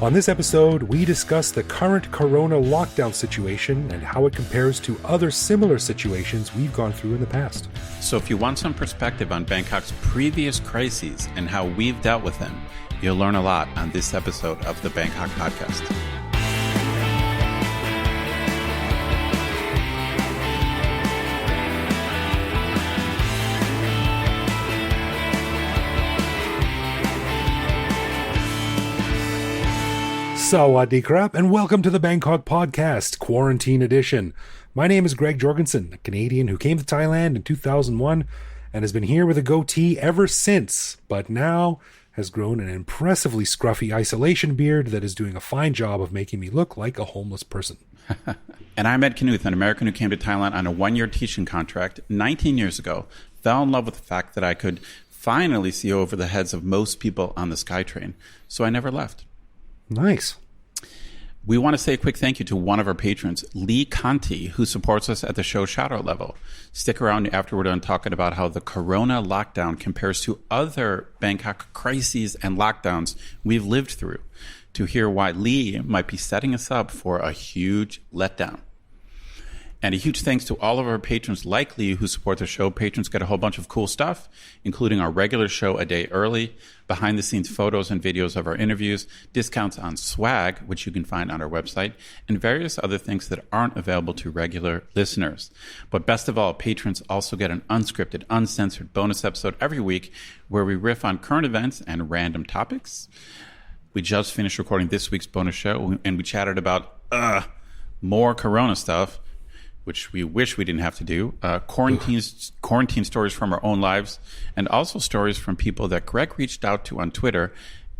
On this episode, we discuss the current corona lockdown situation and how it compares to other similar situations we've gone through in the past. So if you want some perspective on Bangkok's previous crises and how we've dealt with them, you'll learn a lot on this episode of the Bangkok Podcast. Sawadee krap, and welcome to the Bangkok Podcast, Quarantine Edition. My name is Greg Jorgensen, a Canadian who came to Thailand in 2001 and has been here with a goatee ever since, but now has grown an impressively scruffy isolation beard that is doing a fine job of making me look like a homeless person. And I'm Ed Knuth, an American who came to Thailand on a one-year teaching contract 19 years ago, fell in love with the fact that I could finally see over the heads of most people on the SkyTrain, so I never left. Nice. We want to say a quick thank you to one of our patrons, Lee Conti, who supports us at the show shout-out level. Stick around after we're done talking about how the corona lockdown compares to other Bangkok crises and lockdowns we've lived through to hear why Lee might be setting us up for a huge letdown. And a huge thanks to all of our patrons like Lee who support the show. Patrons get a whole bunch of cool stuff, including our regular show a day early, behind-the-scenes photos and videos of our interviews, discounts on swag, which you can find on our website, and various other things that aren't available to regular listeners. But best of all, patrons also get an unscripted, uncensored bonus episode every week where we riff on current events and random topics. We just finished recording this week's bonus show, and we chatted about more corona stuff, which we wish we didn't have to do, quarantine stories from our own lives, and also stories from people that Greg reached out to on Twitter,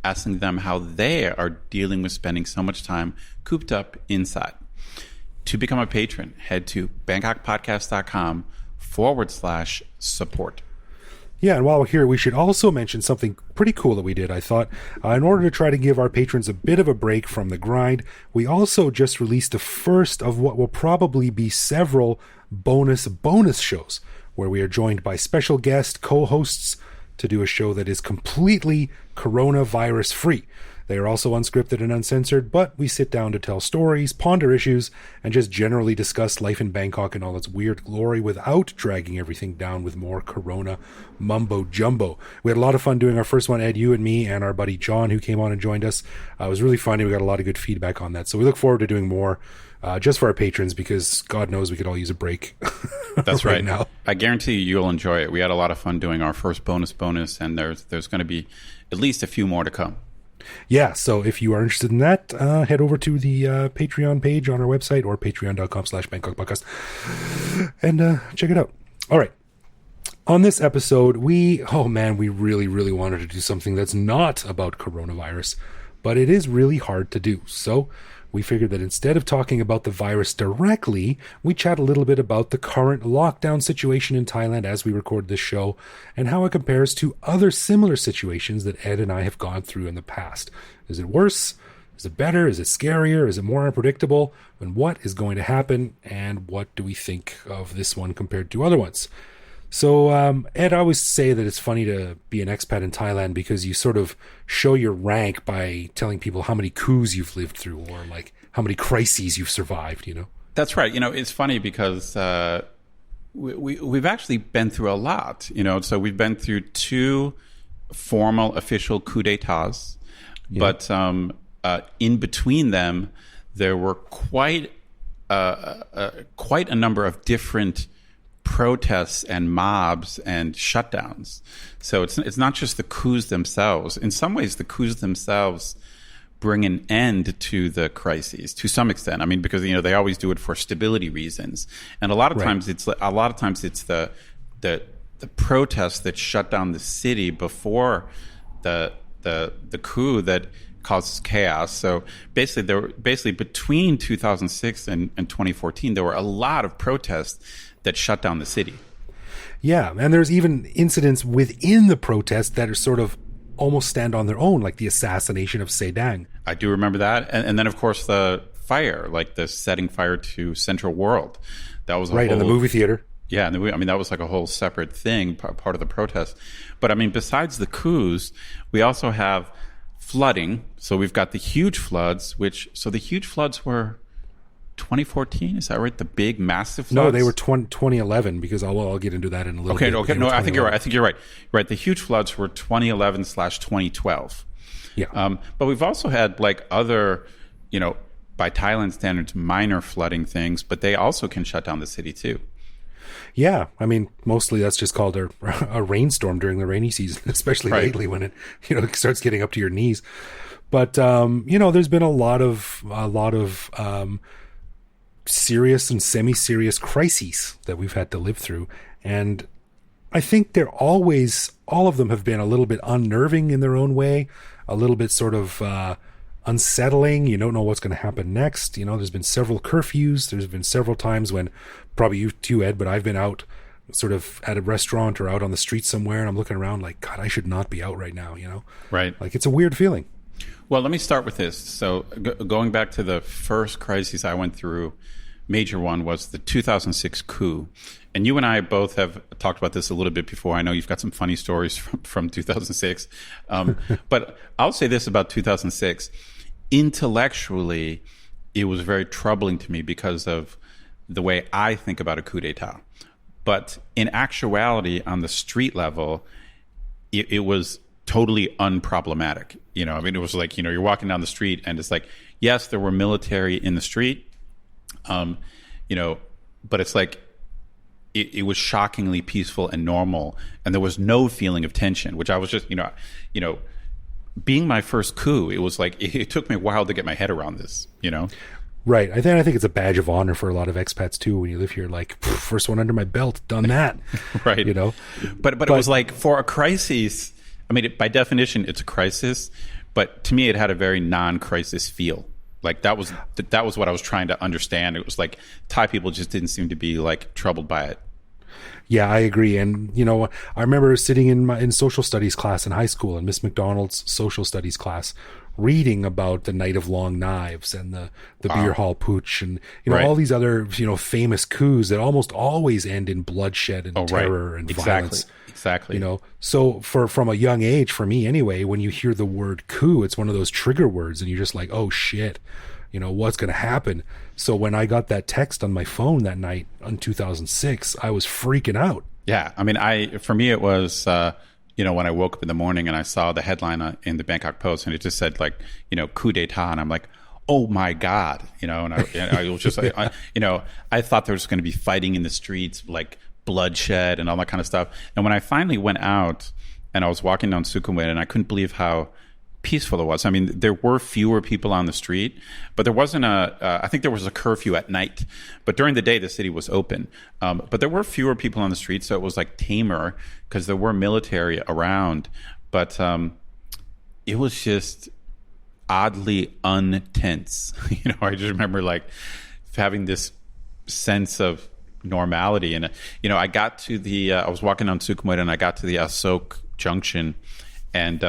asking them how they are dealing with spending so much time cooped up inside. To become a patron, head to bangkokpodcast.com/support. Yeah, and while we're here, we should also mention something pretty cool that we did, I thought. In order to try to give our patrons a bit of a break from the grind, we also just released the first of what will probably be several bonus shows, where we are joined by special guest co-hosts to do a show that is completely coronavirus-free. They are also unscripted and uncensored, but we sit down to tell stories, ponder issues, and just generally discuss life in Bangkok and all its weird glory without dragging everything down with more corona mumbo-jumbo. We had a lot of fun doing our first one, Ed, you and me, and our buddy John, who came on and joined us. It was really funny. We got a lot of good feedback on that. So we look forward to doing more just for our patrons, because God knows we could all use a break. That's right. Now. I guarantee you'll enjoy it. We had a lot of fun doing our first bonus, and there's going to be at least a few more to come. Yeah, so if you are interested in that, head over to the Patreon page on our website or patreon.com/Bangkok Podcast and check it out. All right. On this episode, we really, really wanted to do something that's not about coronavirus, but it is really hard to do. So we figured that instead of talking about the virus directly, we chat a little bit about the current lockdown situation in Thailand as we record this show and how it compares to other similar situations that Ed and I have gone through in the past. Is it worse? Is it better? Is it scarier? Is it more unpredictable? And what is going to happen? And what do we think of this one compared to other ones? So, Ed, I always say that it's funny to be an expat in Thailand because you sort of show your rank by telling people how many coups you've lived through or like how many crises you've survived, you know? That's right. You know, it's funny because we've actually been through a lot, you know? So we've been through 2 formal official coup d'etats, but in between them, there were quite a number of different protests and mobs and shutdowns. So it's not just the coups themselves. In some ways, the coups themselves bring an end to the crises to some extent. I mean, because they always do it for stability reasons, and a lot of times it's the protests that shut down the city before the coup that causes chaos. So basically between 2006 and 2014, there were a lot of protests that shut down the city. Yeah, and there's even incidents within the protest that are sort of almost stand on their own, like the assassination of Sedang. I do remember that. And then, of course, the fire, like the setting fire to Central World. That was in the movie theater. Yeah, and I mean, that was like a whole separate thing, part of the protest. But I mean, besides the coups, we also have flooding. So we've got the huge floods, so the huge floods were 2014, is that right? The big, massive floods? No, they were 2011, because I'll get into that in a little bit. Okay, no, I think you're right. Right, the huge floods were 2011/2012. Yeah. But we've also had like other, by Thailand standards, minor flooding things, but they also can shut down the city too. Yeah, I mean, mostly that's just called a rainstorm during the rainy season, especially lately when it starts getting up to your knees. But there's been a lot of serious and semi-serious crises that we've had to live through, and I think all of them have been a little bit unnerving in their own way, a little bit sort of unsettling. You don't know what's going to happen next. There's been several curfews. There's been several times when, probably you too, Ed, but I've been out sort of at a restaurant or out on the street somewhere, and I'm looking around like, God, I should not be out right now, Right. Like, it's a weird feeling. Well, let me start with this. So going back to the first crisis I went through, major one, was the 2006 coup. And you and I both have talked about this a little bit before. I know you've got some funny stories from 2006. But I'll say this about 2006. Intellectually, it was very troubling to me because of the way I think about a coup d'etat. But in actuality, on the street level, it was totally unproblematic. I mean, it was like, you're walking down the street and it's like, yes, there were military in the street, but it's like, it was shockingly peaceful and normal, and there was no feeling of tension, which I was just, being my first coup, it was like, it took me a while to get my head around this, Right. I think it's a badge of honor for a lot of expats too. When you live here, like, first one under my belt, done that. Right. But it was like, for a crisis, I mean, by definition, it's a crisis, but to me, it had a very non-crisis feel. Like that was what I was trying to understand. It was like Thai people just didn't seem to be like troubled by it. Yeah, I agree. And, I remember sitting in social studies class in high school, in Miss McDonald's social studies class, reading about the Night of Long Knives and the Beer Hall Putsch and, all these other, famous coups that almost always end in bloodshed and terror and violence. Exactly. So from a young age, for me anyway, when you hear the word coup, it's one of those trigger words and you're just like, oh shit, what's going to happen? So when I got that text on my phone that night in 2006, I was freaking out. Yeah. I mean, for me, it was, when I woke up in the morning and I saw the headline in the Bangkok Post and it just said like, coup d'etat. And I'm like, oh my God, and I was just like, I thought there was going to be fighting in the streets, like bloodshed and all that kind of stuff. And when I finally went out and I was walking down Sukhumvit, and I couldn't believe how peaceful it was. I mean, there were fewer people on the street, but there wasn't I think there was a curfew at night, but during the day the city was open. But there were fewer people on the street, so it was like tamer because there were military around. But it was just oddly untense. I just remember like having this sense of normality. And, I got to I was walking on Sukhumvit and I got to the Asok Junction, and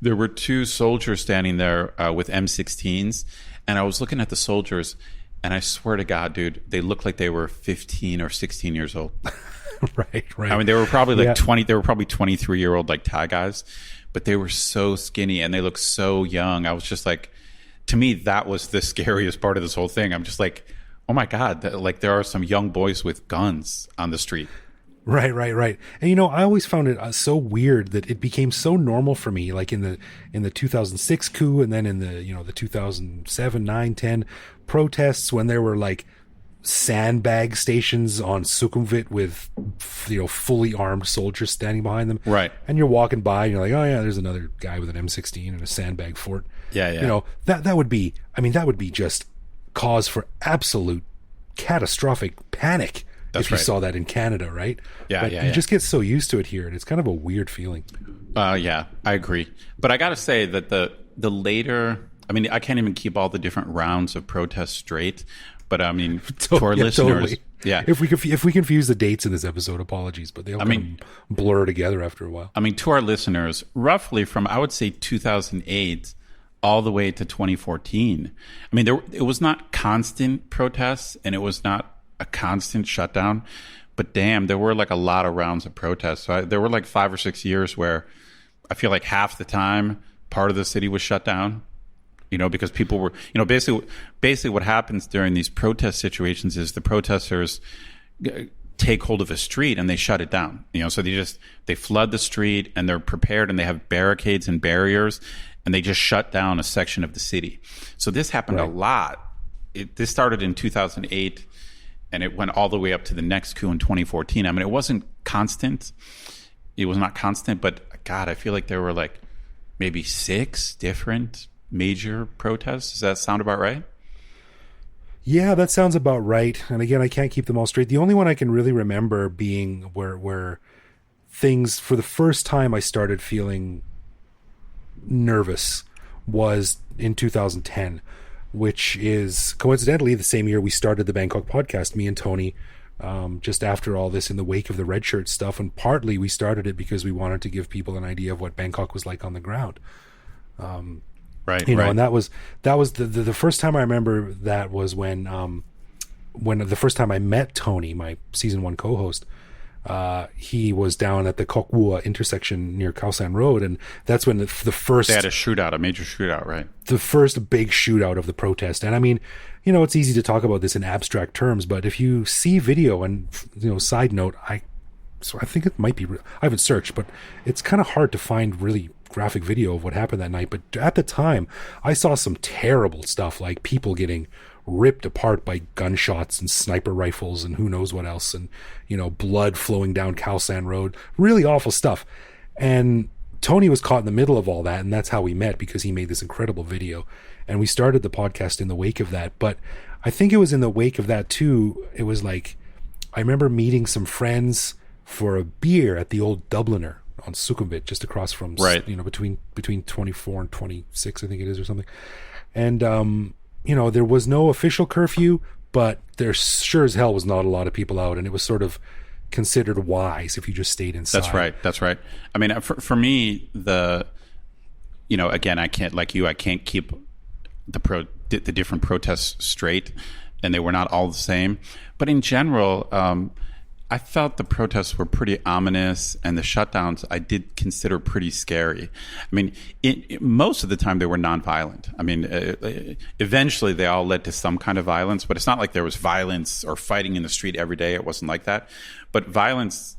there were two soldiers standing there with M16s, and I was looking at the soldiers, and I swear to God, dude, they looked like they were 15 or 16 years old. Right. I mean, they were probably like 20. They were probably 23-year-old like Thai guys, but they were so skinny and they looked so young. I was just like, to me, that was the scariest part of this whole thing. I'm just like, oh my God, like there are some young boys with guns on the street. Right. And I always found it so weird that it became so normal for me, like in the 2006 coup, and then in the 2007, 9, 10 protests, when there were like sandbag stations on Sukhumvit with fully armed soldiers standing behind them. Right. And you're walking by and you're like, oh yeah, there's another guy with an M16 and a sandbag fort. Yeah. That would be just cause for absolute catastrophic panic. That's if you right. saw that in Canada, right? Yeah, You just get so used to it here, and it's kind of a weird feeling. Yeah, I agree. But I got to say that the later, I mean, I can't even keep all the different rounds of protests straight. But I mean, to our listeners, totally. If we confuse the dates in this episode, apologies, but they'll blur together after a while. I mean, to our listeners, roughly from I would say 2008 all the way to 2014. I mean, it was not constant protests, and it was not a constant shutdown, But damn, there were like a lot of rounds of protests. So there were like 5 or 6 years where I feel like half the time part of the city was shut down, because people were, basically what happens during these protest situations is the protesters take hold of a street and they shut it down. So they flood the street and they're prepared and they have barricades and barriers and they just shut down a section of the city. So this happened a lot. This started in 2008 and it went all the way up to the next coup in 2014. I mean, it wasn't constant. It was not constant, but God, I feel like there were like maybe 6 different major protests. Does that sound about right? Yeah, that sounds about right. And again, I can't keep them all straight. The only one I can really remember being where things, for the first time I started feeling nervous, was in 2010, which is coincidentally the same year we started the Bangkok podcast, me and Tony, just after all this in the wake of the red shirt stuff. And partly we started it because we wanted to give people an idea of what Bangkok was like on the ground. Right. And that was the first time I remember. That was when the first time I met Tony, my season 1 co-host. He was down at the Kok Wua intersection near Khao San Road, and that's when the first, they had a major shootout, right? The first big shootout of the protest. And I mean, it's easy to talk about this in abstract terms, but if you see video, and side note, I think it might be, I haven't searched, but it's kind of hard to find really graphic video of what happened that night. But at the time, I saw some terrible stuff, like people getting ripped apart by gunshots and sniper rifles and who knows what else, and blood flowing down Khao San Road. Really awful stuff. And Tony was caught in the middle of all that, and that's how we met, because he made this incredible video, and we started the podcast in the wake of that. But I think it was in the wake of that too. It was like, I remember meeting some friends for a beer at the old Dubliner on Sukhumvit, just across from, between 24 and 26, I think it is, or something. And there was no official curfew, but there sure as hell was not a lot of people out, and it was sort of considered wise if you just stayed inside. That's right. I mean, for me, again, I can't keep the different protests straight, and they were not all the same. But in general, I felt the protests were pretty ominous, and the shutdowns I did consider pretty scary. I mean, most of the time they were nonviolent. I mean, eventually they all led to some kind of violence, but it's not like there was violence or fighting in the street every day. It wasn't like that. But violence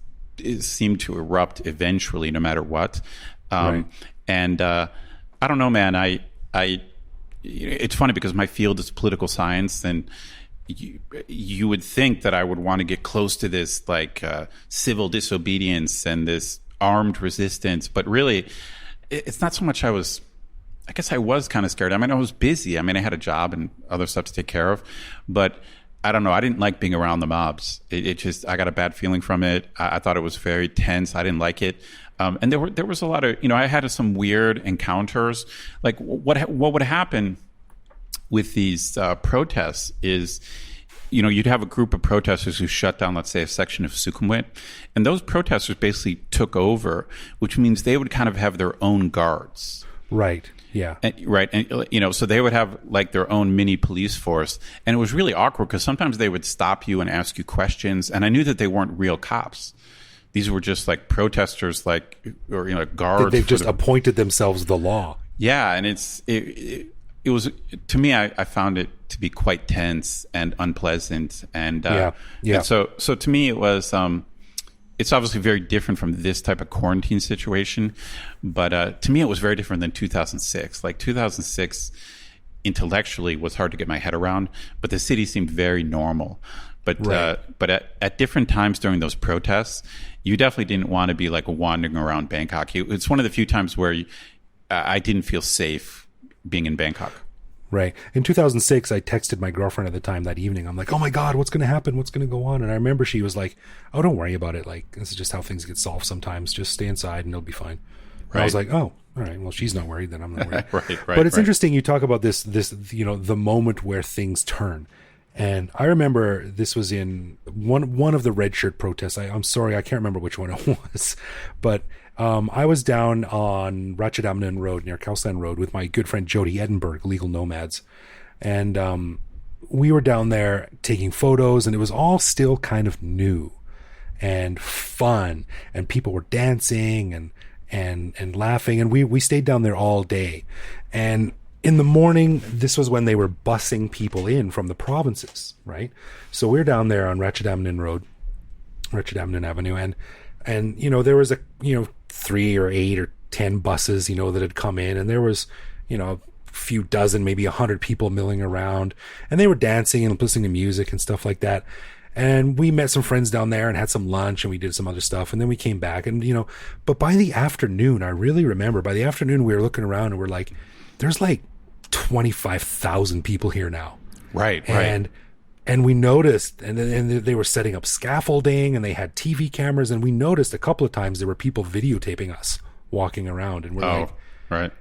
seemed to erupt eventually, no matter what. Right. And I don't know, man. It's funny because my field is political science, and you would think that I would want to get close to this civil disobedience and this armed resistance, but really it's not so much. I guess I was kind of scared. I mean, I was busy. I mean, I had a job and other stuff to take care of, but I don't know. I didn't like being around the mobs. It just, I got a bad feeling from it. I thought it was very tense. I didn't like it. And there was a lot of, I had some weird encounters. Like what would happen with these protests is, you'd have a group of protesters who shut down, let's say, a section of Sukhumvit, and those protesters basically took over, which means they would kind of have their own guards. Right. Yeah. Right. And, so they would have their own mini police force. And it was really awkward because sometimes they would stop you and ask you questions. And I knew that they weren't real cops. These were just protesters, guards. They've just appointed themselves the law. Yeah. And it was, to me, I found it to be quite tense and unpleasant. And, and so to me, it was, it's obviously very different from this type of quarantine situation. But to me, it was very different than 2006. 2006 intellectually was hard to get my head around, but the city seemed very normal. But right. But at different times during those protests, you definitely didn't want to be wandering around Bangkok. It's one of the few times where I didn't feel safe being in Bangkok. Right. In 2006, I texted my girlfriend at the time that evening. I'm like, oh my God, what's going to happen? What's going to go on? And I remember she was like, oh, don't worry about it. This is just how things get solved sometimes. Just stay inside and it'll be fine. Right. I was like, oh, all right. Well, she's not worried, then I'm not worried. Right. But it's interesting. You talk about this, the moment where things turn. And I remember this was in one of the red shirt protests. I'm sorry, I can't remember which one it was, but I was down on Ratchadamnon Road near Khao San Road with my good friend Jody Edinburgh, Legal Nomads. And we were down there taking photos, and it was all still kind of new. and fun, and people were dancing and laughing, and we stayed down there all day. And in the morning, this was when they were busing people in from the provinces, right? So we're down there on Ratchadamnon Avenue, and there was 3 or 8 or 10 buses, that had come in, and there was, a few dozen, maybe 100 people milling around, and they were dancing and listening to music and stuff like that. And we met some friends down there and had some lunch, and we did some other stuff, and then we came back, and but by the afternoon, I really remember by the afternoon we were looking around and we're like, there's like 25,000 people here now. Right. And we noticed, and they were setting up scaffolding, and they had TV cameras, and we noticed a couple of times there were people videotaping us walking around, and we're like, right.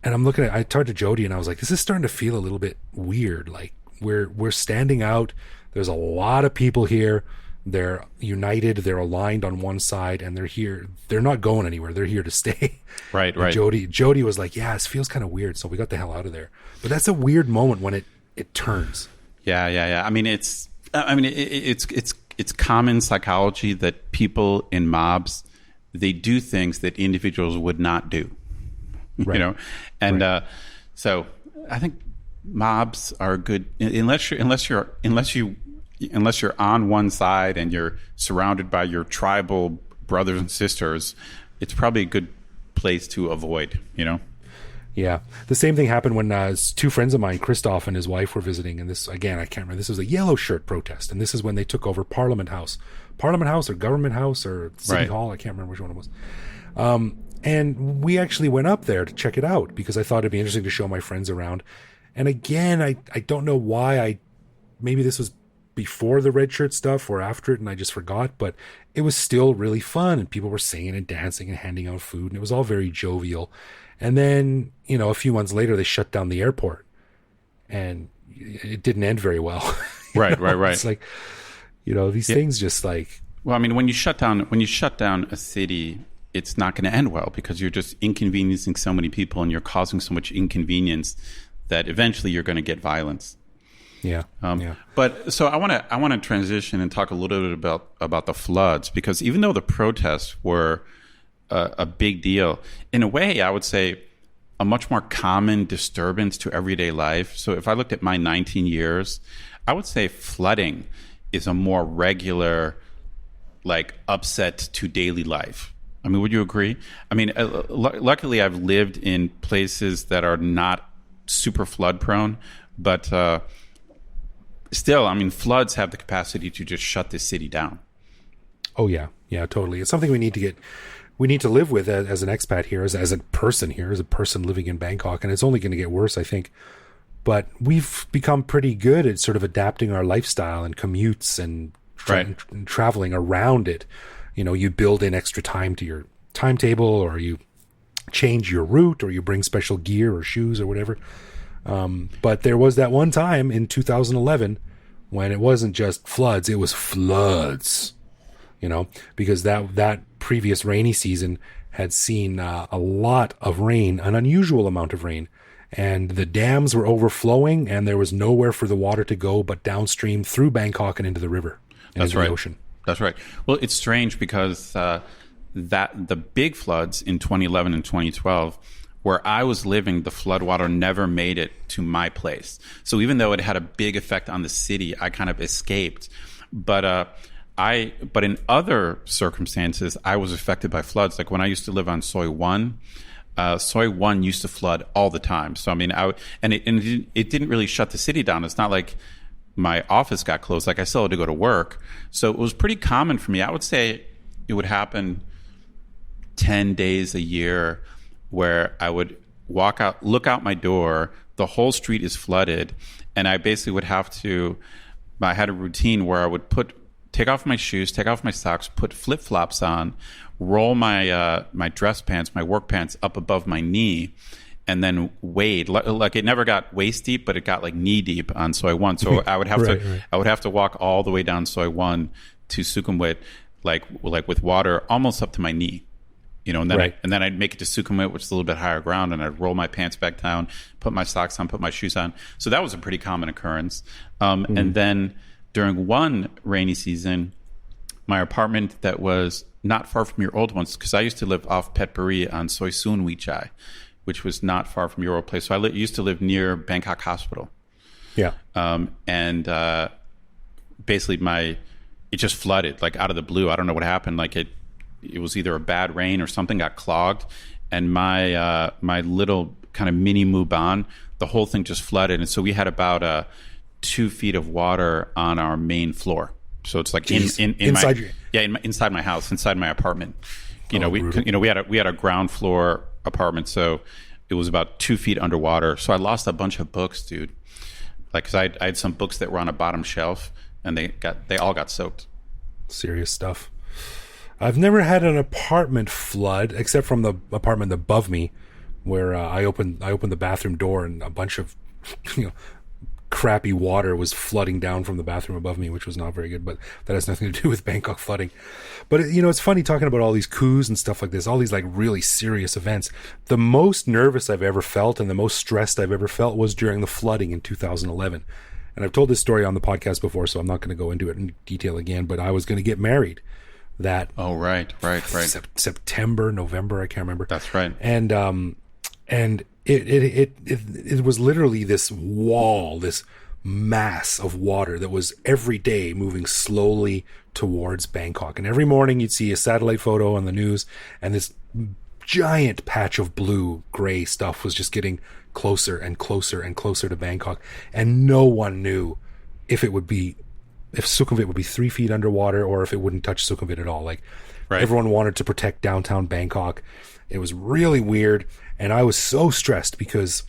And I turned to Jody and I was like, this is starting to feel a little bit weird. Like we're standing out. There's a lot of people here. They're united. They're aligned on one side, and they're here. They're not going anywhere. They're here to stay. Right. Jody was like, yeah, this feels kind of weird. So we got the hell out of there. But that's a weird moment when it turns. Yeah. I mean, it's common psychology that people in mobs, they do things that individuals would not do, right. And so I think mobs are good unless you're on one side and you're surrounded by your tribal brothers and sisters. It's probably a good place to avoid. Yeah. The same thing happened when 2 friends of mine, Christoph and his wife, were visiting. And this, again, I can't remember. This was a yellow shirt protest. And this is when they took over Parliament House or Government House or City Hall. I can't remember which one it was. And we actually went up there to check it out because I thought it'd be interesting to show my friends around. And again, I don't know why maybe this was before the red shirt stuff or after it and I just forgot, but it was still really fun. And people were singing and dancing and handing out food. And it was all very jovial. And then, a few months later, they shut down the airport, and it didn't end very well. Right. It's like, these things just like. Well, I mean, when you shut down a city, it's not going to end well because you're just inconveniencing so many people, and you're causing so much inconvenience that eventually you're going to get violence. Yeah. But so I want to transition and talk a little bit about the floods, because even though the protests were a big deal, in a way, I would say a much more common disturbance to everyday life. So if I looked at my 19 years, I would say flooding is a more regular, upset to daily life. I mean, would you agree? I mean, luckily I've lived in places that are not super flood prone, but still, I mean, floods have the capacity to just shut this city down. Oh yeah, totally. It's something we need to live with as an expat here, as a person living in Bangkok, and it's only going to get worse, I think. But we've become pretty good at sort of adapting our lifestyle and commutes and traveling around it. You build in extra time to your timetable, or you change your route, or you bring special gear or shoes or whatever. But there was that one time in 2011 when it wasn't just floods, it was floods. Because that previous rainy season had seen a lot of rain, an unusual amount of rain, and the dams were overflowing, and there was nowhere for the water to go but downstream through Bangkok and into the river, and into the ocean. That's right. Well, it's strange because that the big floods in 2011 and 2012, where I was living, the floodwater never made it to my place. So even though it had a big effect on the city, I kind of escaped. But in other circumstances, I was affected by floods. Like when I used to live on Soi 1, Soi 1 used to flood all the time. So I mean, it didn't really shut the city down. It's not like my office got closed. Like I still had to go to work. So it was pretty common for me. I would say it would happen 10 days a year where I would look out my door, the whole street is flooded, and I basically I had a routine where I would take off my shoes, take off my socks, put flip-flops on, roll my dress pants, my work pants up above my knee, and then wade. Like it never got waist deep, but it got like knee deep on Soi 1. So I would have I would have to walk all the way down Soi 1 to Sukhumvit, like with water almost up to my knee. And then I'd make it to Sukhumvit, which is a little bit higher ground, and I'd roll my pants back down, put my socks on, put my shoes on. So that was a pretty common occurrence. And then during one rainy season, my apartment that was not far from your old ones, because I used to live off Petpuri on Soi Soon Wichai, which was not far from your old place. So I used to live near Bangkok Hospital. Yeah. And basically it just flooded like out of the blue. I don't know what happened. Like it was either a bad rain or something got clogged, and my little kind of mini Muban, the whole thing just flooded, and so we had about 2 feet of water on our main floor. So it's like inside my house, inside my apartment. We had a ground floor apartment, so it was about 2 feet underwater. So I lost a bunch of books, dude. Like, 'cause I had some books that were on a bottom shelf, and they all got soaked. Serious stuff. I've never had an apartment flood, except from the apartment above me, where I opened the bathroom door and a bunch of crappy water was flooding down from the bathroom above me, which was not very good. But that has nothing to do with Bangkok flooding. But it's funny talking about all these coups and stuff like this, all these like really serious events. The most nervous I've ever felt and the most stressed I've ever felt was during the flooding in 2011. And I've told this story on the podcast before, so I'm not going to go into it in detail again. But I was going to get married that right. September, November, I can't remember. That's right. And it was literally this wall, this mass of water that was every day moving slowly towards Bangkok. And every morning you'd see a satellite photo on the news, and this giant patch of blue gray stuff was just getting closer and closer and closer to Bangkok. And no one knew if Sukhumvit would be 3 feet underwater or if it wouldn't touch Sukhumvit at all. Like, right. Everyone wanted to protect downtown Bangkok. It was really weird. And I was so stressed because,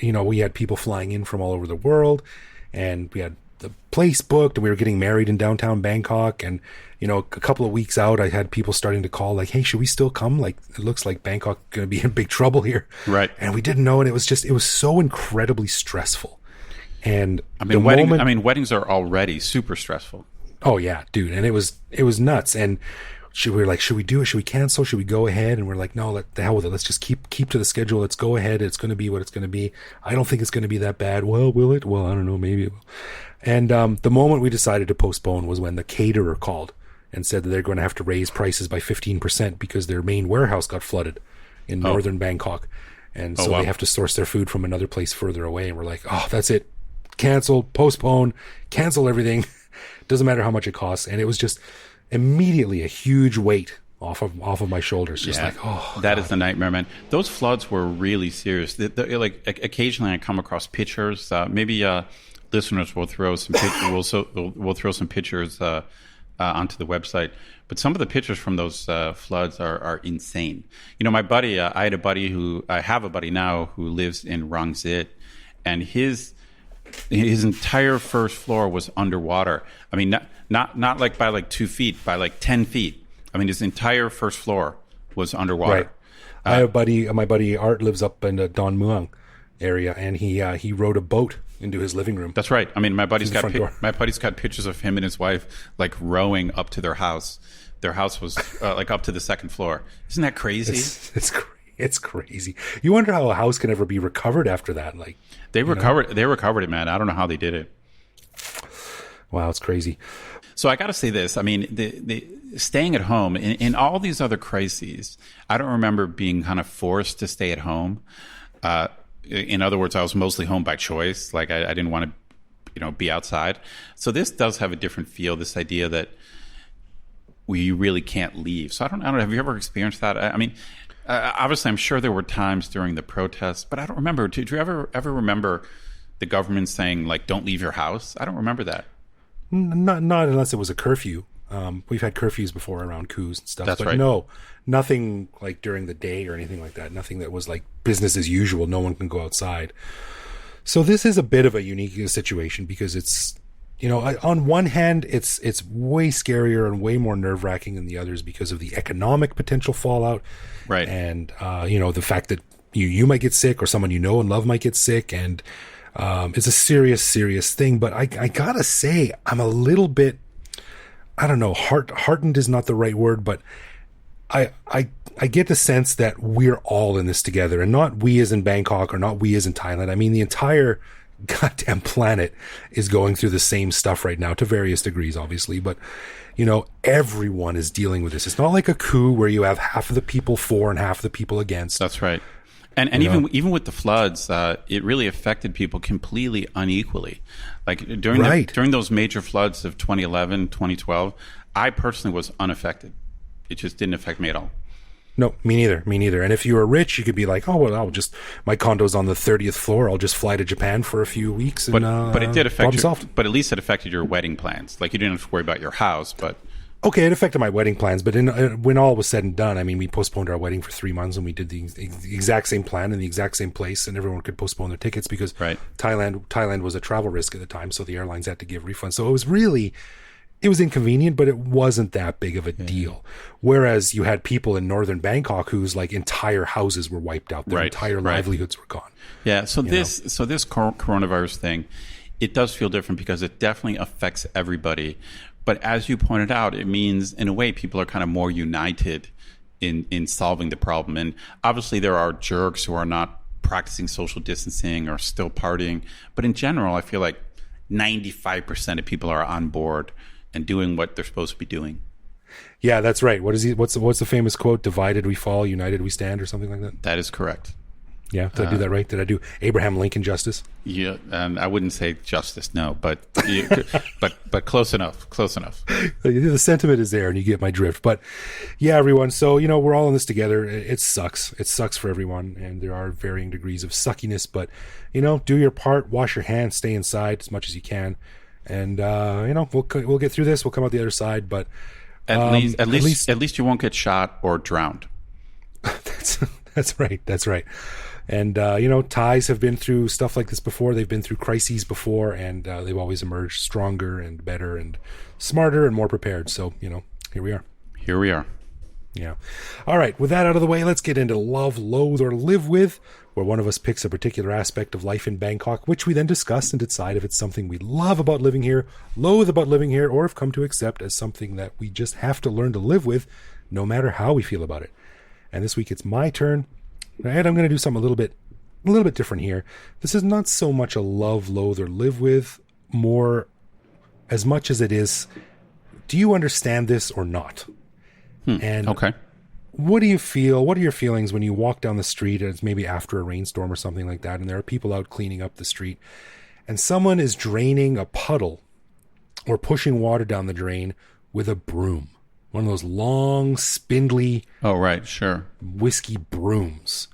we had people flying in from all over the world, and we had the place booked, and we were getting married in downtown Bangkok. And, a couple of weeks out, I had people starting to call like, hey, should we still come? Like, it looks like Bangkok going to be in big trouble here. Right. And we didn't know. And it was so incredibly stressful. And weddings are already super stressful. Oh yeah, dude. And it was nuts. And we were like, should we do it? Should we cancel? Should we go ahead? And we're like, no, the hell with it. Let's just keep to the schedule. Let's go ahead. It's going to be what it's going to be. I don't think it's going to be that bad. Well, will it? Well, I don't know. Maybe it will. And the moment we decided to postpone was when the caterer called and said that they're going to have to raise prices by 15% because their main warehouse got flooded in northern Bangkok. And so they have to source their food from another place further away. And we're like, oh, that's it. Cancel, postpone, cancel everything. Doesn't matter how much it costs. And it was just immediately a huge weight off of my shoulders. Just that is the nightmare, man. Those floods were really serious. Like occasionally I come across pictures. Maybe listeners will throw some pictures. We'll throw some pictures onto the website. But some of the pictures from those floods are insane. My buddy, I have a buddy now who lives in Rangsit, and his entire first floor was underwater. I mean, not like by like 2 feet, by like 10 feet. I mean, his entire first floor was underwater. Right. I have a buddy. My buddy Art lives up in the Don Muang area, and he rowed a boat into his living room. That's right. I mean, my buddy's got pictures of him and his wife like rowing up to their house. Their house was like up to the second floor. Isn't that crazy? It's crazy. You wonder how a house can ever be recovered after that. Like they recovered it, man. I don't know how they did it. Wow, it's crazy. So I got to say this. I mean, the staying at home in all these other crises, I don't remember being kind of forced to stay at home. In other words, I was mostly home by choice. Like I didn't want to, be outside. So this does have a different feel. This idea that we really can't leave. So I don't know. Have you ever experienced that? I mean, obviously, I'm sure there were times during the protests, but I don't remember. Do you ever remember the government saying like, "Don't leave your house"? I don't remember that. Not unless it was a curfew. We've had curfews before around coups and stuff. That's but right. No, nothing like during the day or anything like that. Nothing that was like business as usual. No one can go outside. So this is a bit of a unique situation because it's, on one hand, it's way scarier and way more nerve-wracking than the others because of the economic potential fallout. Right. And, the fact that you might get sick or someone you know and love might get sick. And it's a serious thing. But I gotta say, I'm a little bit, I don't know, heartened is not the right word, but I get the sense that we're all in this together, and not we as in Bangkok or not we as in Thailand. I mean, the entire goddamn planet is going through the same stuff right now, to various degrees, obviously. But, you know, everyone is dealing with this. It's not like a coup where you have half of the people for and half of the people against. That's right. And even with the floods, it really affected people completely unequally. Like during those major floods of 2011, 2012, I personally was unaffected. It just didn't affect me at all. No, me neither. And if you were rich, you could be like, oh, well, my condo's on the 30th floor. I'll just fly to Japan for a few weeks. And, but it did affect but at least it affected your wedding plans. Like, you didn't have to worry about your house, but... Okay, it affected my wedding plans, but when all was said and done, I mean, we postponed our wedding for 3 months, and we did the exact same plan in the exact same place, and everyone could postpone their tickets because Thailand was a travel risk at the time, so the airlines had to give refunds. So it was inconvenient, but it wasn't that big of a deal. Whereas you had people in northern Bangkok whose like entire houses were wiped out, their entire livelihoods were gone. Yeah, so this coronavirus thing, it does feel different because it definitely affects everybody. But as you pointed out, it means, in a way, people are kind of more united in solving the problem. And obviously there are jerks who are not practicing social distancing or still partying. But in general, I feel like 95% of people are on board and doing what they're supposed to be doing. Yeah, that's right. What's the famous quote? Divided we fall, united we stand, or something like that? That is correct. Yeah, did I do that right? Did I do Abraham Lincoln justice? Yeah, I wouldn't say justice, no, but but close enough. Close enough. The sentiment is there, and you get my drift. But yeah, everyone. So we're all in this together. It sucks. It sucks for everyone, and there are varying degrees of suckiness. But do your part. Wash your hands. Stay inside as much as you can, and we'll get through this. We'll come out the other side. But at least you won't get shot or drowned. That's right. And, Thais have been through stuff like this before. They've been through crises before, and they've always emerged stronger and better and smarter and more prepared. So, here we are. Here we are. Yeah. All right. With that out of the way, let's get into love, loathe, or live with, where one of us picks a particular aspect of life in Bangkok, which we then discuss and decide if it's something we love about living here, loathe about living here, or have come to accept as something that we just have to learn to live with, no matter how we feel about it. And this week it's my turn. And I'm going to do something a little bit different here. This is not so much a love, loathe, or live with, more as much as it is, do you understand this or not? And okay. What do you feel? What are your feelings when you walk down the street, and it's maybe after a rainstorm or something like that, and there are people out cleaning up the street, and someone is draining a puddle or pushing water down the drain with a broom? One of those long, spindly... Oh, right, sure. Whiskey brooms.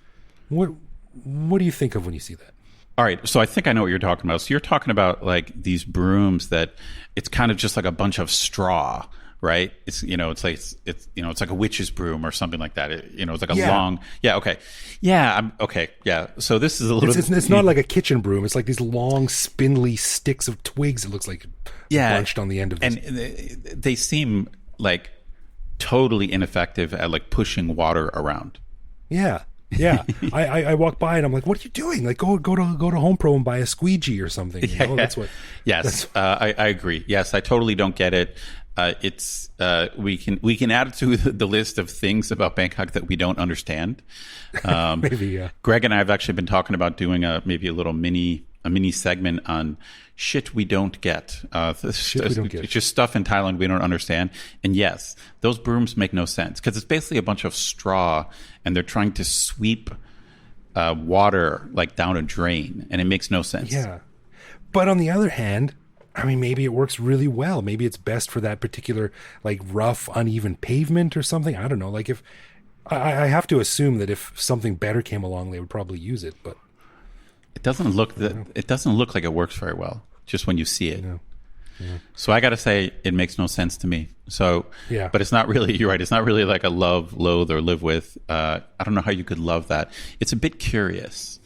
What do you think of when you see that? All right, so I think I know what you're talking about. So you're talking about like these brooms that it's kind of just like a bunch of straw, right? It's it's like a witch's broom or something like that. It's like a long... Yeah, okay. Yeah, okay, yeah. So this is a little... It's not like a kitchen broom. It's like these long, spindly sticks of twigs. It looks like bunched on the end of this. And they seem like totally ineffective at like pushing water around. Yeah. I walk by and I'm like, what are you doing? Like go to Home Pro and buy a squeegee or something. That's what. Yes. I agree. Yes. I totally don't get it. It's we can add it to the list of things about Bangkok that we don't understand. Maybe, yeah. Greg and I have actually been talking about doing a mini segment on shit we don't get. It's just stuff in Thailand we don't understand. And yes, those brooms make no sense because it's basically a bunch of straw, and they're trying to sweep water like down a drain, and it makes no sense. Yeah, but on the other hand, I mean, maybe it works really well. Maybe it's best for that particular like rough, uneven pavement or something. I don't know. Like if I have to assume that if something better came along, they would probably use it, but. It doesn't look like it works very well just when you see it. Yeah. So I got to say it makes no sense to me. So yeah, but it's not really. You're right. It's not really like a love, loathe, or live with. I don't know how you could love that. It's a bit curious.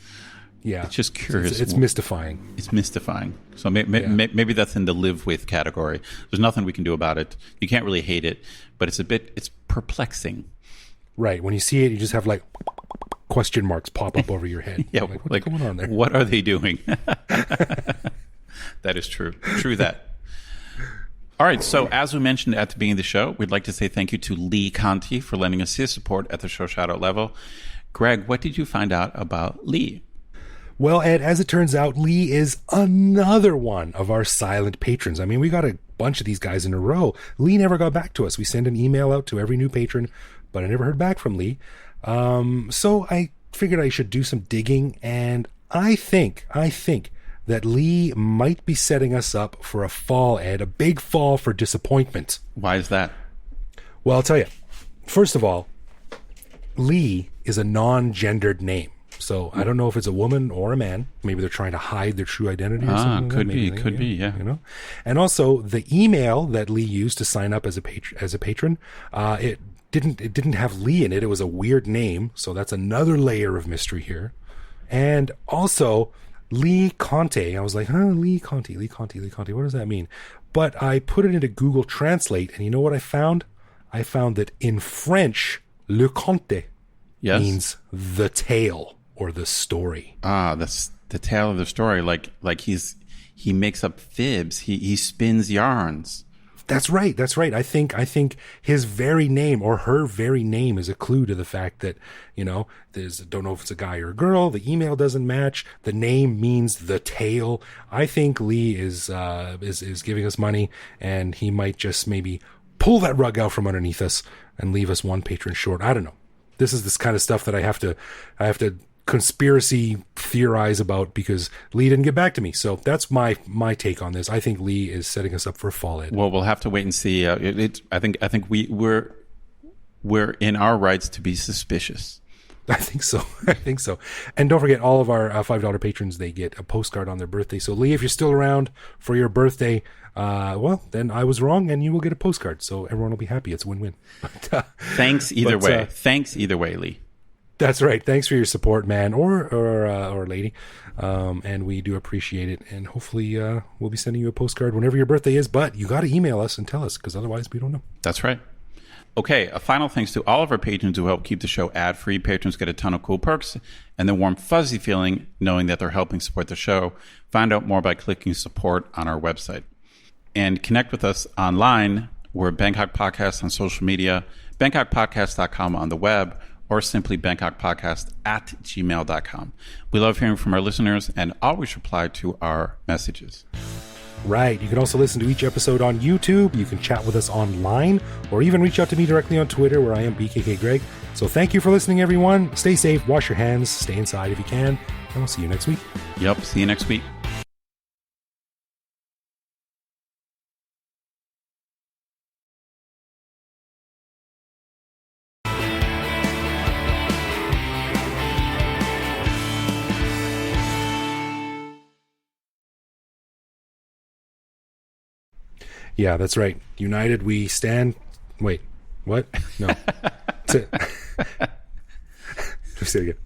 Yeah, it's just curious. It's mystifying. It's mystifying. So maybe that's in the live with category. There's nothing we can do about it. You can't really hate it, but it's perplexing. Right. When you see it, you just have like question marks pop up over your head. Yeah, what's going on there? What are they doing? That is true. True that. All right, so as we mentioned at the beginning of the show, we'd like to say thank you to Lee Conti for lending us his support at the show shout-out level. Greg, what did you find out about Lee? Well, Ed, as it turns out, Lee is another one of our silent patrons. I mean, we got a bunch of these guys in a row. Lee never got back to us. We send an email out to every new patron, but I never heard back from Lee. So I figured I should do some digging, and I think that Lee might be setting us up for a fall, Ed, a big fall for disappointment. Why is that? Well, I'll tell you. First of all, Lee is a non-gendered name. So I don't know if it's a woman or a man. Maybe they're trying to hide their true identity or something. Could be, yeah. You know, and also the email that Lee used to sign up as a patron, it didn't have Lee in it. It was a weird name, so that's another layer of mystery here. And also Lee Conte. I was like, Lee Conte. What does that mean? But I put it into Google Translate, and you know what I found? I found that in French, le conte means the tale. Or the story. That's the tale of the story. Like he makes up fibs. He spins yarns. That's right. I think his very name or her very name is a clue to the fact that, you know, don't know if it's a guy or a girl. The email doesn't match. The name means the tale. I think Lee is giving us money, and he might just maybe pull that rug out from underneath us and leave us one patron short. I don't know. This is this kind of stuff that I have to conspiracy theorize about because Lee didn't get back to me. So that's my take on this. I think Lee is setting us up for a fall, Ed. Well, we'll have to wait and see. I think we're in our rights to be suspicious. I think so. And don't forget, all of our $5 patrons, they get a postcard on their birthday. So Lee, if you're still around for your birthday, well, then I was wrong and you will get a postcard. So everyone will be happy. It's a win-win. Thanks either way. Thanks either way, Lee. That's right. Thanks for your support, man, or lady. And we do appreciate it. And hopefully we'll be sending you a postcard whenever your birthday is. But you got to email us and tell us, because otherwise we don't know. That's right. Okay, a final thanks to all of our patrons who help keep the show ad-free. Patrons get a ton of cool perks and the warm, fuzzy feeling knowing that they're helping support the show. Find out more by clicking support on our website. And connect with us online. We're Bangkok Podcast on social media, bangkokpodcast.com on the web, or simply bangkokpodcast@gmail.com. We love hearing from our listeners and always reply to our messages. Right. You can also listen to each episode on YouTube. You can chat with us online, or even reach out to me directly on Twitter, where I am BKK Greg. So thank you for listening, everyone. Stay safe, wash your hands, stay inside if you can, and we'll see you next week. Yep. See you next week. Yeah, that's right. United we stand. Wait, what? No. Just say it again.